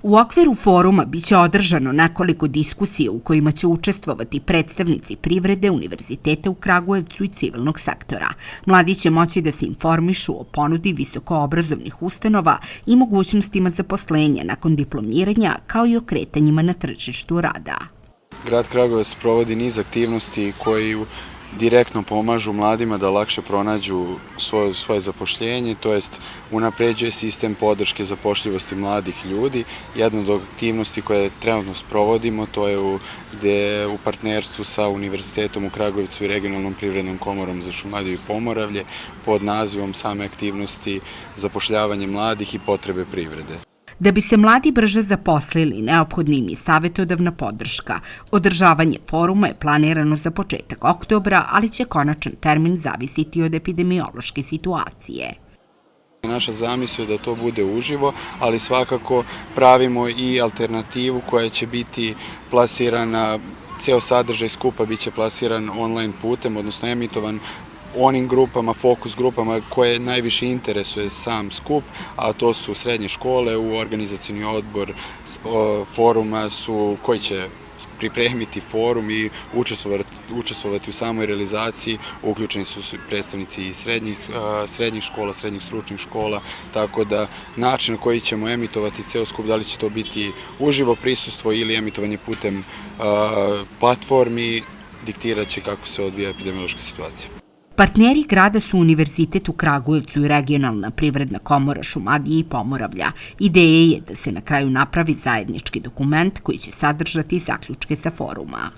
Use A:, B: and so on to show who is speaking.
A: U okviru foruma biće održano nekoliko diskusija u kojima će učestvovati predstavnici privrede, univerziteta u Kragujevcu i civilnog sektora. Mladi će moći da se informišu o ponudi visokoobrazovnih ustanova i mogućnostima zaposlenja nakon diplomiranja, kao i o kretanjima na tržištu rada.
B: Grad Kragujevac provodi niz aktivnosti koji direktno pomažu mladima da lakše pronađu svoje zapošljenje, to jest unapređuje sistem podrške zapošljivosti mladih ljudi. Jedna od aktivnosti koje trenutno sprovodimo, to je u partnerstvu sa Univerzitetom u Kragujevcu i Regionalnom privrednom komorom za Šumadiju i Pomoravlje pod nazivom same aktivnosti zapošljavanje mladih i potrebe privrede.
A: Da bi se mladi brže zaposlili, neophodna im je savetodavna podrška. Održavanje foruma je planirano za početak oktobra, ali će konačan termin zavisiti od epidemiološke situacije.
B: Naša zamisao je da to bude uživo, ali svakako pravimo i alternativu koja će biti plasirana, ceo sadržaj skupa biće plasiran online putem, odnosno emitovan onim grupama, fokus grupama koje najviše interesuje sam skup, a to su srednje škole, u organizacioni odbor foruma su koji će pripremiti forum i učestvovati u samoj realizaciji. Uključeni su predstavnici i srednjih škola, srednjih stručnih škola, tako da način na koji ćemo emitovati ceo skup, da li će to biti uživo prisustvo ili emitovanje putem platformi, diktirat će kako se odvija epidemiološka situacija.
A: Partneri grada su Univerzitet u Kragujevcu i Regionalna privredna komora Šumadije i Pomoravlja. Ideja je da se na kraju napravi zajednički dokument koji će sadržati zaključke sa foruma.